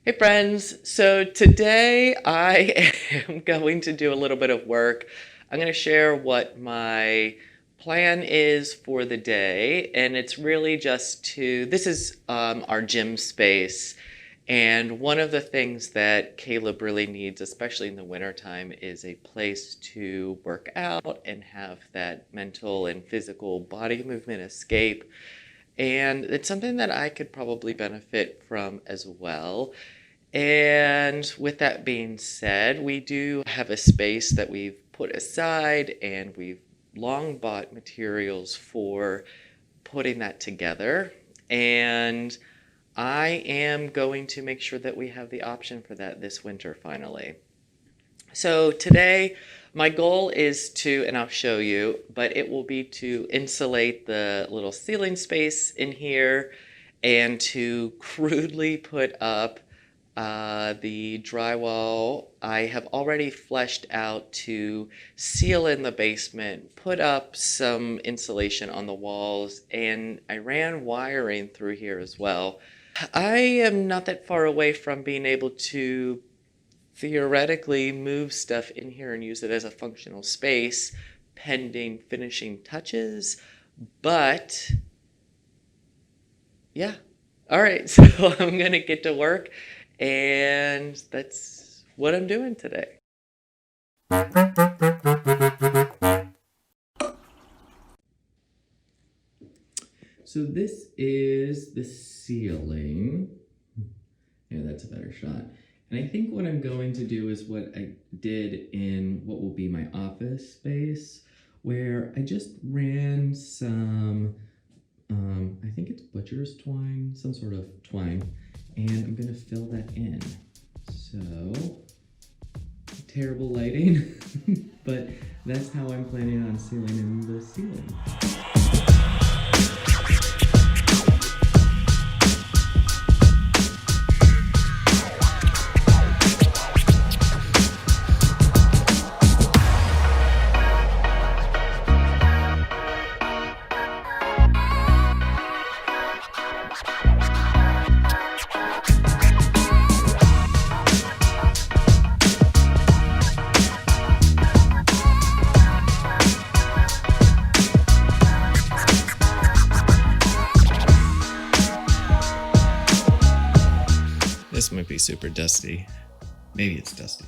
Hey friends, so today I am going to do a little bit of work. I'm going to share what my plan is for the day, and it's really just this is our gym space. And one of the things that Caleb really needs, especially in the wintertime, is a place to work out and have that mental and physical body movement escape. And it's something that I could probably benefit from as well. And with that being said, we do have a space that we've put aside and we've long bought materials for putting that together. And I am going to make sure that we have the option for that this winter finally. So today, my goal is to, and I'll show you, but it will be to insulate the little ceiling space in here and to crudely put up the drywall. I have already fleshed out to seal in the basement, put up some insulation on the walls, and I ran wiring through here as well. I am not that far away from being able to theoretically move stuff in here and use it as a functional space pending finishing touches, but yeah. All right, so I'm gonna get to work, and that's what I'm doing today. So this is the ceiling. Yeah, that's a better shot. And I think what I'm going to do is what I did in what will be my office space, where I just ran some, I think it's butcher's twine, some sort of twine, and I'm gonna fill that in. So, terrible lighting, but that's how I'm planning on sealing in the ceiling. This might be super dusty. Maybe it's dusty.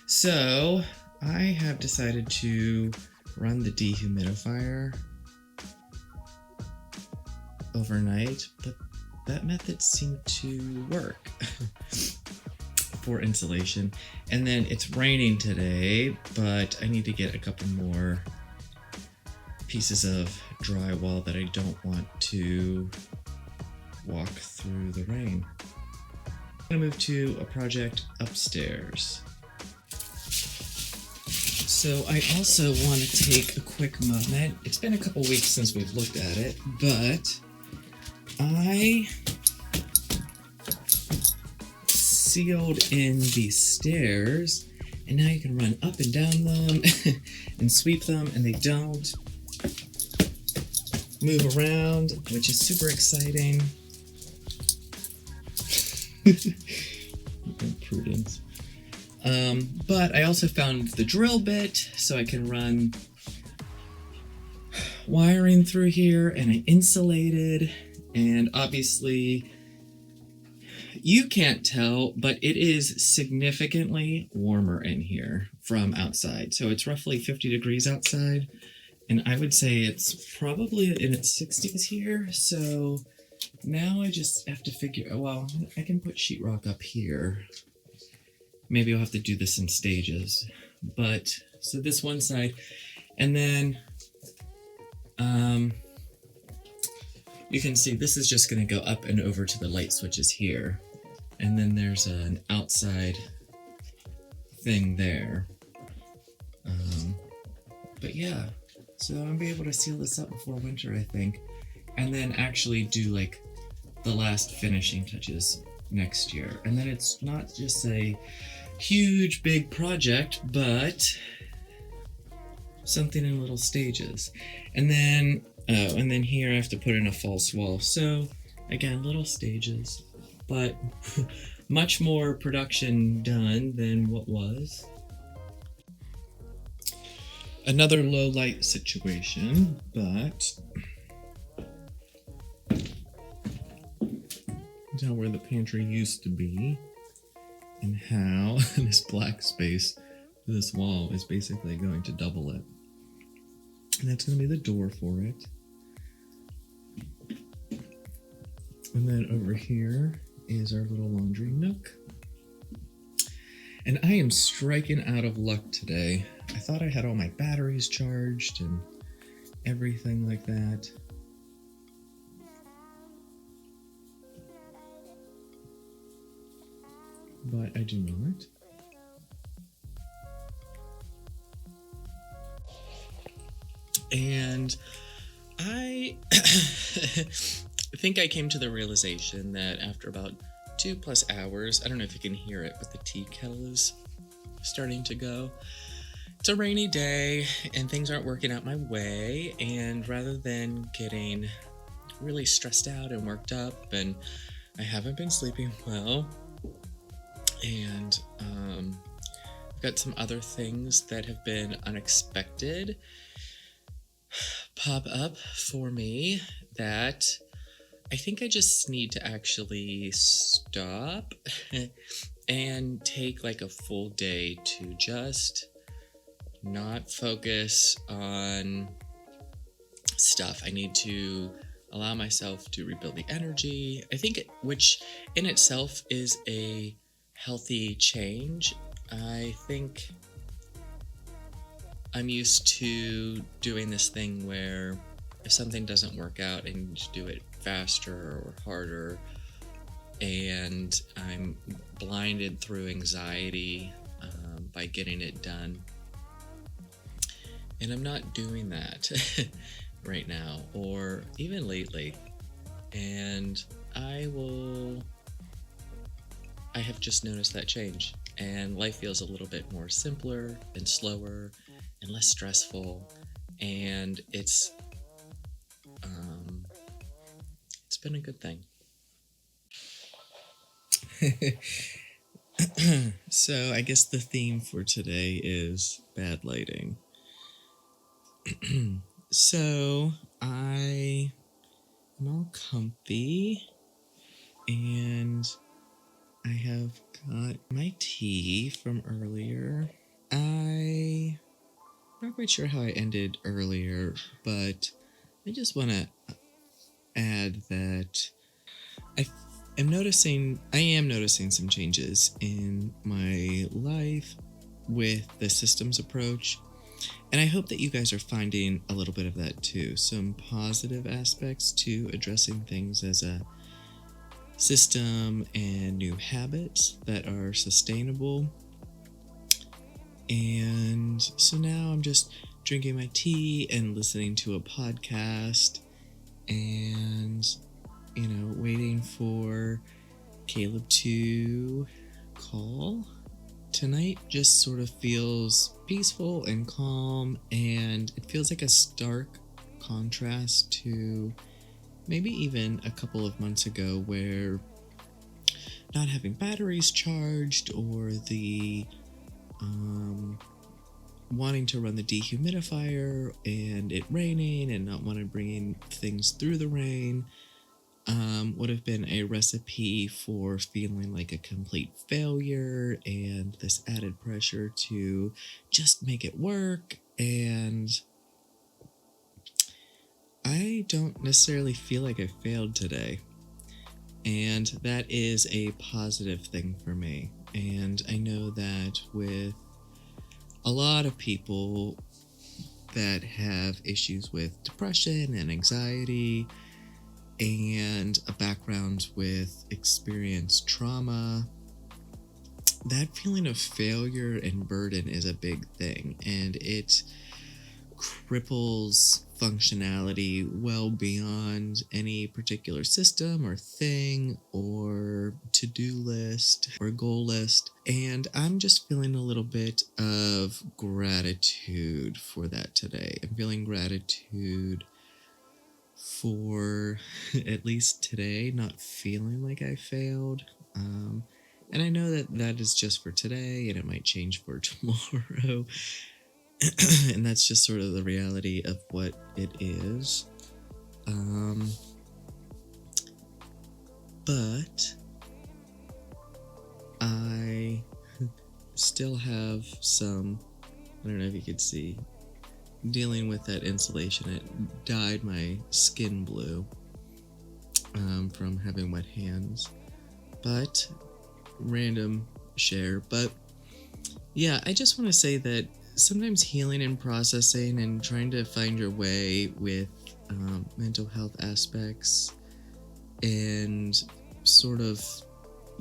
So I have decided to run the dehumidifier overnight, but that method seemed to work for insulation. And then it's raining today, but I need to get a couple more pieces of drywall that I don't want to walk through the rain. I'm gonna move to a project upstairs. So I also want to take a quick moment. It's been a couple weeks since we've looked at it, but I sealed in these stairs, and now you can run up and down them and sweep them, and they don't move around, which is super exciting. Prudence. But I also found the drill bit, so I can run wiring through here, and I insulated, and obviously you can't tell, but it is significantly warmer in here from outside. So it's roughly 50 degrees outside, and I would say it's probably in its 60s here. So now I just have to figure, well, I can put sheetrock up here. Maybe I'll have to do this in stages. But, so this one side, and then you can see this is just going to go up and over to the light switches here. And then there's an outside thing there. But yeah, so I'll be able to seal this up before winter, I think. And then actually do like the last finishing touches next year. And then it's not just a huge big project, but something in little stages. And then Oh, and then here I have to put in a false wall. So, again, little stages, but much more production done than what was. Another low light situation, but tell where the pantry used to be and how this black space, this wall, is basically going to double it. And that's going to be the door for it. And then over here is our little laundry nook. And I am striking out of luck today. I thought I had all my batteries charged and everything like that. But I do not. And I think I came to the realization that after about 2+ hours, I don't know if you can hear it, but the tea kettle is starting to go. It's a rainy day and things aren't working out my way, and rather than getting really stressed out and worked up, and I haven't been sleeping well, and I've got some other things that have been unexpected pop up for me that I think I just need to actually stop and take like a full day to just not focus on stuff. I need to allow myself to rebuild the energy. I think which in itself is a healthy change. I think I'm used to doing this thing where if something doesn't work out, I need to do it faster or harder, and I'm blinded through anxiety by getting it done. And I'm not doing that right now, or even lately. And I have just noticed that change, and life feels a little bit more simpler and slower and less stressful, and it's been a good thing. So I guess the theme for today is bad lighting. So I am all comfy and I have got my tea from earlier. I'm not quite sure how I ended earlier, but I just want to add that I am noticing some changes in my life with the systems approach, and I hope that you guys are finding a little bit of that too. Some positive aspects to addressing things as a system and new habits that are sustainable. And so now I'm just drinking my tea and listening to a podcast and, waiting for Caleb to call. Tonight just sort of feels peaceful and calm, and it feels like a stark contrast to maybe even a couple of months ago where not having batteries charged or the wanting to run the dehumidifier and it raining and not wanting to bring things through the rain would have been a recipe for feeling like a complete failure and this added pressure to just make it work. And I don't necessarily feel like I failed today, and that is a positive thing for me. And I know that with a lot of people that have issues with depression and anxiety and a background with experienced trauma, that feeling of failure and burden is a big thing, and it cripples functionality well beyond any particular system or thing or to-do list or goal list. And I'm just feeling a little bit of gratitude for that today. I'm feeling gratitude for at least today not feeling like I failed. And I know that that is just for today and it might change for tomorrow. And that's just sort of the reality of what it is. Um, but I still have some, I don't know if you could see, dealing with that insulation. It dyed my skin blue from having wet hands. But random share. But yeah, I just want to say that sometimes healing and processing and trying to find your way with mental health aspects and sort of,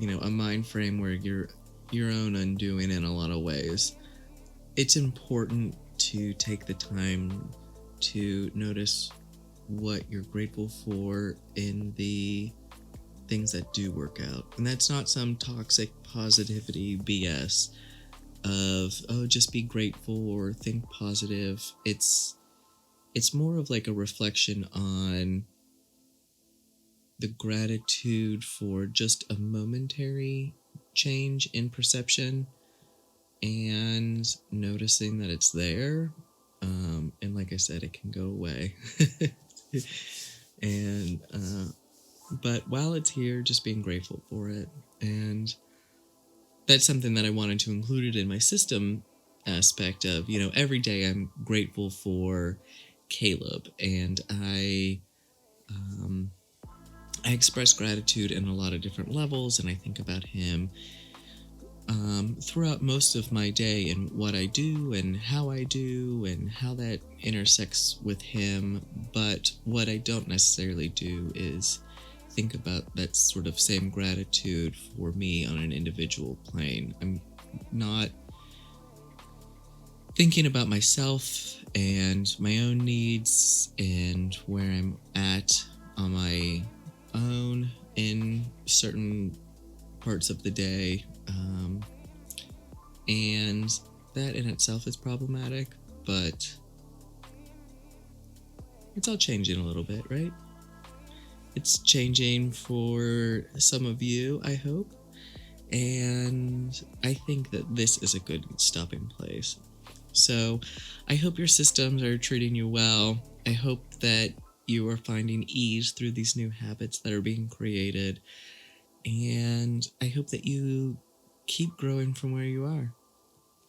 a mind frame where you're your own undoing in a lot of ways. It's important to take the time to notice what you're grateful for in the things that do work out. And that's not some toxic positivity BS of, oh, just be grateful or think positive. It's more of like a reflection on the gratitude for just a momentary change in perception and noticing that it's there. And like I said, it can go away. and But while it's here, just being grateful for it. And that's something that I wanted to include in my system aspect of, every day I'm grateful for Caleb. And I express gratitude in a lot of different levels, and I think about him throughout most of my day and what I do and how that intersects with him. But what I don't necessarily do is think about that sort of same gratitude for me on an individual plane. I'm not thinking about myself and my own needs and where I'm at on my own in certain parts of the day. And that in itself is problematic, but it's all changing a little bit, right? It's changing for some of you, I hope. And I think that this is a good stopping place. So I hope your systems are treating you well. I hope that you are finding ease through these new habits that are being created. And I hope that you keep growing from where you are.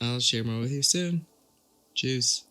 I'll share more with you soon. Juice.